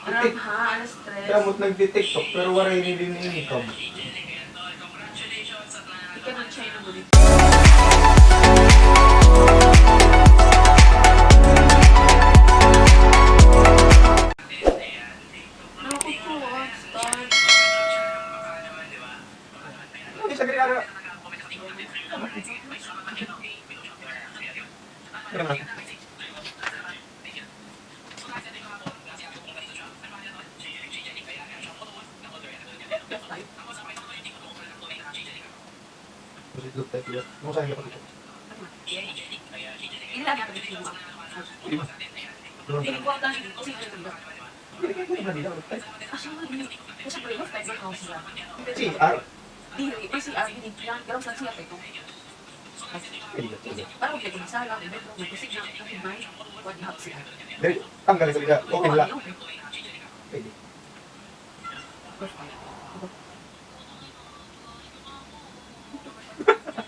Aram ha, alas stress. Damot nagdi-TikTok pero waray ni din income. Ika ng China mo dito. Nakapot ko, start. Hindi sa gano'n. Pero naman. Look tayo pila. Ano sa'yo ka dito? Ilan ka dito mo? Lima. Hindi ko ang kasi ito ba? Hindi kayo ko nila. Asya mo din. Kasi pre, left type sa house ba? CR. Dili, may CR, hindi lang. Garang sa siya ito. Parang kaya kung sala, may bedroom, may kusig na, kasi may, what you have CR. Dari, tanggal sa liga. Okay nila. Pwede.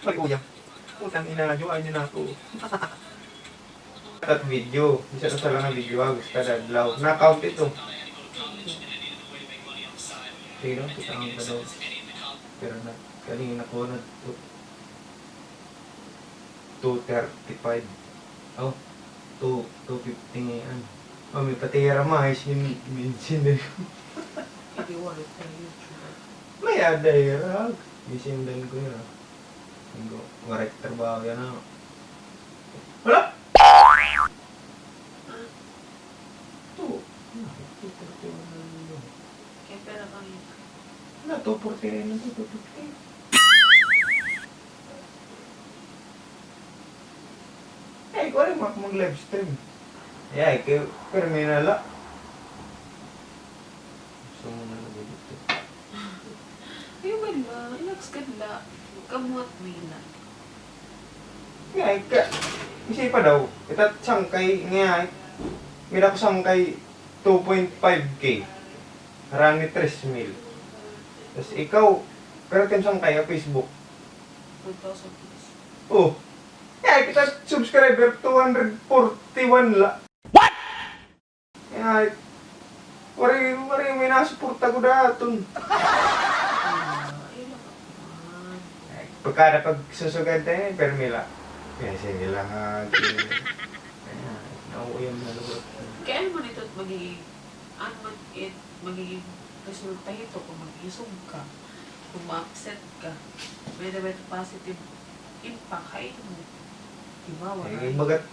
Ay, uyang. Utang ina, juwain niyo na ako. At video. Isa na sa lang ang video. Gusto ka dadlaw. Na-count ito. Sige lang, kita ang ka daw. Pero na, kanina ko na 2:35. Oh, 2:50 ngayon. Oh, may patira mahis yung minsin din. Hindi wallet sa YouTube. May aday-rag. Minsin din ko yun. Warek trabaho yan na. Wala! Ito. 2:41. Kaya pera kang yun. Wala, 2:49 na ito. 2:50. Eh, ko rin mag-live stream. Yeah, pero may nala. Gusto mo na lang dito. Ayun ba? Ilags ka na. Kamuat mo yun na. Yeah, kasi pa daw, itat sangkay nga, mira ko sangkay 2.5K. Harang ni 3,000. Tapos ikaw, pero tim sangkay sa Facebook. 1,000 plus. Oh, yeah, kita subscriber 241 la. What? Yeah, wari may nasuporta ko daton. Pagkada pag susugad tayo, pero mila. Kaya sige lang kaya, nauuyam na lubot. Kaya mo nito magiging, ano man it, magiging resulta ito kung mag-isog ka, kung ma-upset ka, may naman positive impact kayo mo. Diba? Wala. Eh, bagat,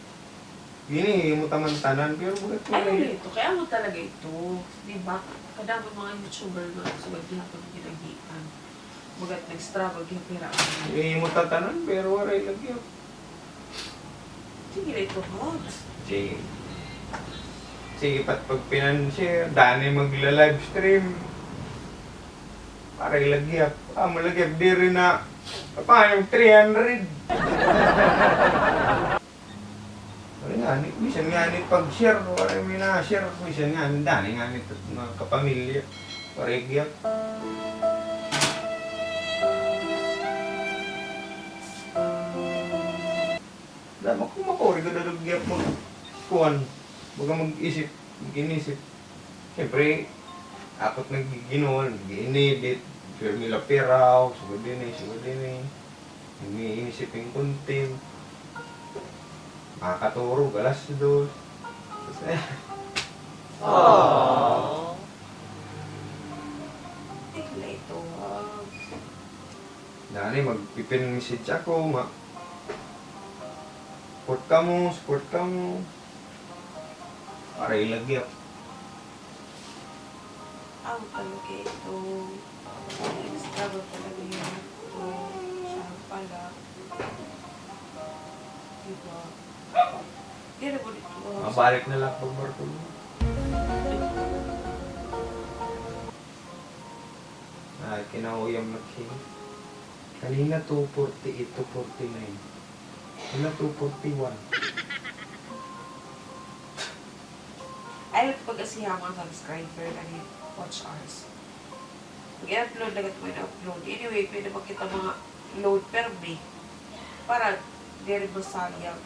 yun mo taman tanan, pero bagat mo Ano ito? Kaya mo talaga ito. Diba? Kadami mga YouTuber na sugad niya pag ginagian. Bagat nag-struggle yung pera. Yun mo tatanan, pero waray lagi. Sige na ito, Hogs. Sige. Sige, pag pinansiya, dani magla-live stream. Waray lagi. Malagyan, di rin na, paano yung 300? Waray nga, bisan nga nit pag-share, waray may na-share, bisan nga, dani nga nit mga kapamilya. Waray gyap. Dama kung makori ka dadagyan mo kuhan, baga mag-isip, mag-inisip. Siyempre, akot nag-ginoon, nag-inedit, pero nila peraw, sugod din eh. Nag-iisip yung content. Makakaturo, galas doon. Aww. Tigla ito, Hogs. Dani, magpipin message ako, support ka mo. Para ilagyan. Ang talaga ito. Nag-struggle talaga yun ito. Siya pala. Diba? Hindi na mo dito. Mabalik na lang pagbarko mo. Kinauyam na siya. Kanina 2:48, 2:49. Wala 2:41. Ayaw ito pag-asiha mga subscriber and watch hours. Pag-i-upload na mo na-upload. Anyway, pwede makita mga load per day. Para di rin masayang.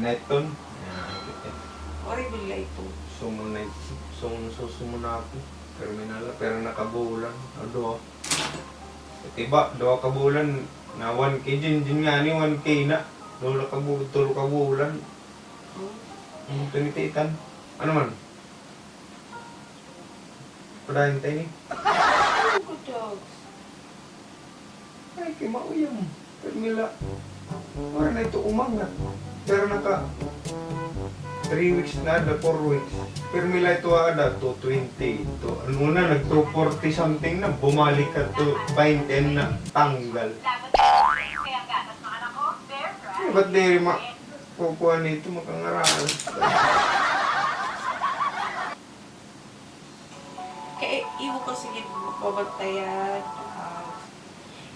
Neton. Horrible ito. susumuna ako. Terminal, pero nakabulan. Ado. Tiba, 2 kabulan na 1K din nga ni 1K na. 2 kabulan. Ang tinititan. Ano man? Padahin tayo ni. Ayoko, dogs. Ay, kay mauyam. Termila. Para na ito umanga. Pero naka 3 weeks na ada, 4 weeks. Permila ito ada, 220. Ito, ano na, nag-240 something na, bumalik ka to 20 na, tanggal. Ba't di kukuha nito, makangaraan. Kaya iwo ko sige magbabatayan.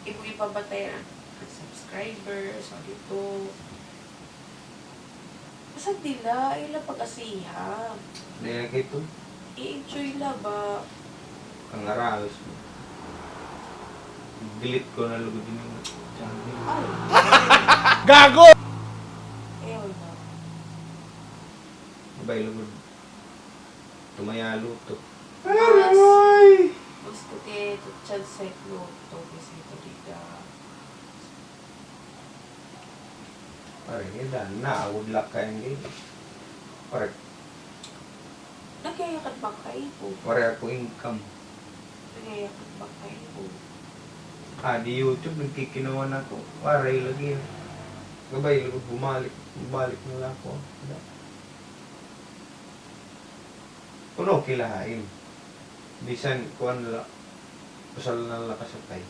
Iwo ipabatayan ang subscribers. O dito. Basta nila, ila pag-asiha. Nila kito, I-enjoy la ba? kangaraan. Delete ko na lugod din yung channel. Ay, Gago! ewan na. Abay lugod. Tumayalo to. Ay! Gusto kayo ito chance sa iklo. Ito kasi ito dito. Pare, dan na, would luck kayo ngayon. Pare, Nagayakan ba kayo po? pare ako income. Nagayakan ba kayo po? Di YouTube, nagkikinawa na ako. Pare, lagi. Gabay, lugod bumalik na lang ako. Kuno, kilahain. Bisan, kuhan na lang. Pasal na lang kasakay.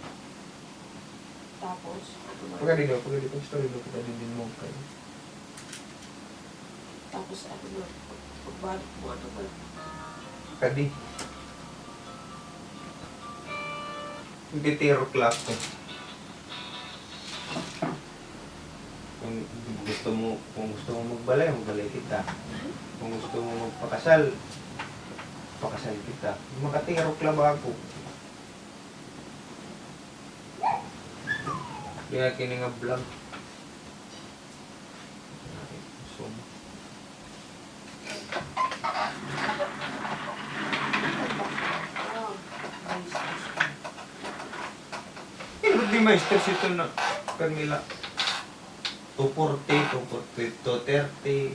Tapos, Pagka dito, story mo kita din mo kayo. tapos ano ba? Pagbalik mo ano ba? Kadi. Hindi tiro class ko. Kung gusto mo magbalay kita. Kung gusto mo magpakasal kita. Makatiro club ako. Kaya kini nga vlog. So, di maesters ito na Carmela. 240, 230.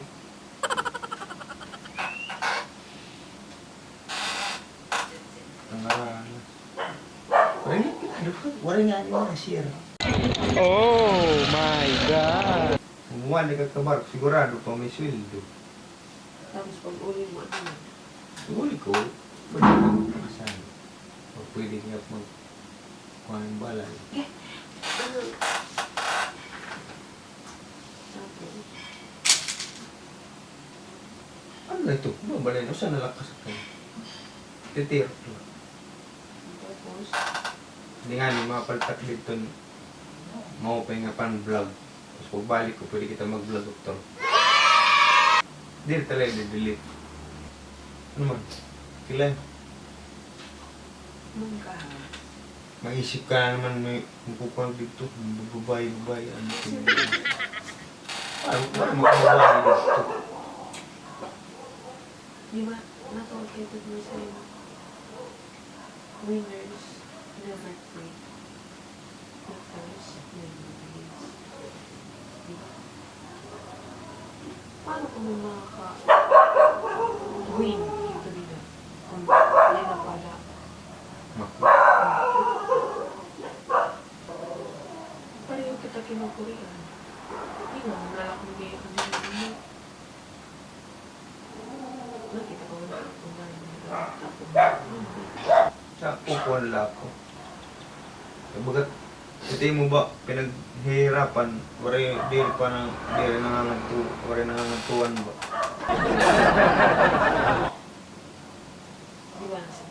Wala nga rin mga share. Oh my God! Kumuha na kakabar, sigurado pa may sweldo. Tapos pag uli mo ano? Siguro ko, pwede ka magpakasal. O pwede nga magkuha ng balay. Ano? Tapos, Ano na ito? Ano balay? O saan nalakas ka? Titiro to. tapos, Hindi nga ni mapaltak dito. Maupay nga pan vlog. Tapos pagbalik ko, pwede kita mag-vlog doktor. Hindi talaga delete. Ano man? Kailan? mangga. Maisip ka na naman may kukuha dito. Babae. Ano sila? Paano magbabae dito? Di ba, nakaulitin mo sa'yo? Winners never quit. Quitters never lose. Di ba? Paano kung may makaka-win dito nila? Kung yan na pala. Pareho kita kinukurian. Hindi mo, lalakong gaya ka din mo. Nakita ko wala akong Sa kukuha nila ako. Bagat, ito mo ba, pinaghihirapan, wari nangangantuan ba? Di ba nasa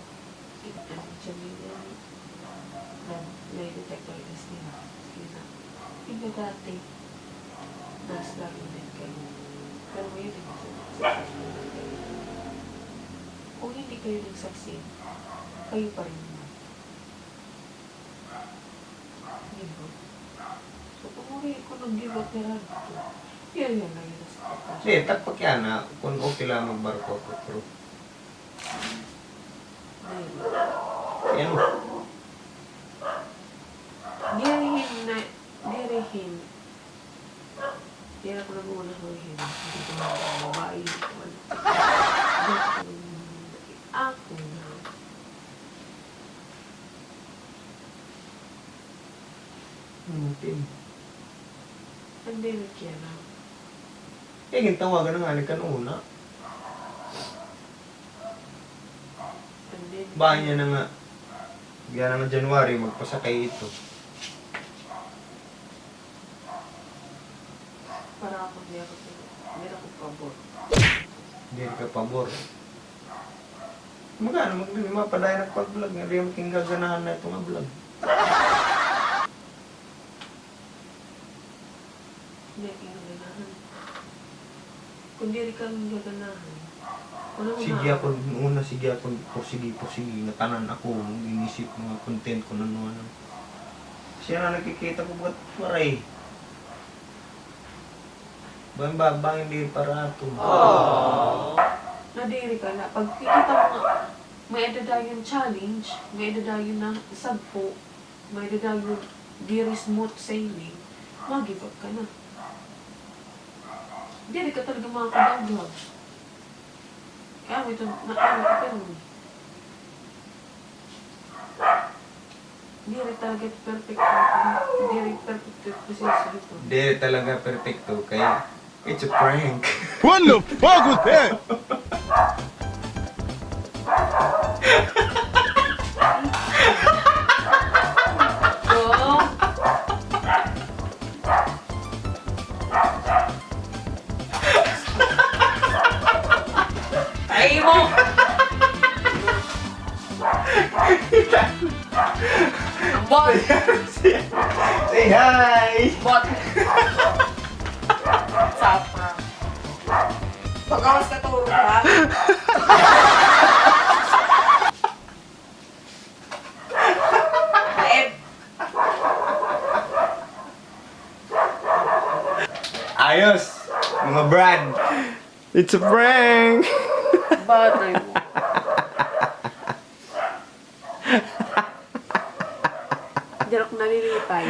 Jamila na may detector test nila. Iba dati, mas lalo din kayo. Pero ngayon, di ba kung hindi kayo nagsucceed, kayo pa rin naman. Di ba? So, kung nag-give up nila dito, yan lang yun sa pagkasya. Hindi, tagpak yan na, kung okay lang magbarko ako, pero Yan. Dirihin na, dirihin. Hindi ako nagmuna hulihin. Hindi ko na babae. Ako na. Okay. Pandemic yan na. Yung tawagan na nga ni kanuna. Pandemic. Bahay niya na nga. Bigyan na nga January, magpasakay ito. Para ako hindi ako pabor. Hindi ka pabor. Magkano, mapadaya ng pag-vlog. Hindi yung making gaganahan na itong vlog. Hindi ako gaganahan. Kung di rin kang gaganahan, wala mo Sige na. ako, una sige ako, pursige, natanan ako, inisip mga content ko na ano. Siya na nakikita ko ba't maray. Bang hindi para ito. Nadiri ka na. Pag kikita mo nga, may edadayon challenge, may edadayon na sagpo, may edadayon very smooth sailing, mag-give up ka na. Hindi rin ka talaga makakadagdag. Kaya mo ito, naano ka pero hindi rin talaga perfect. Hindi rin perfect proseso ito. Hindi talaga perfecto, kaya it's a prank. What the fuck was that? So, ay mo! Bot! Say hi! Bot! Sapra. Pagawas ka turo ha? Kaib! Ayos! Mga brad! It's a prank. Batay mo. Hindi ako nalilipay.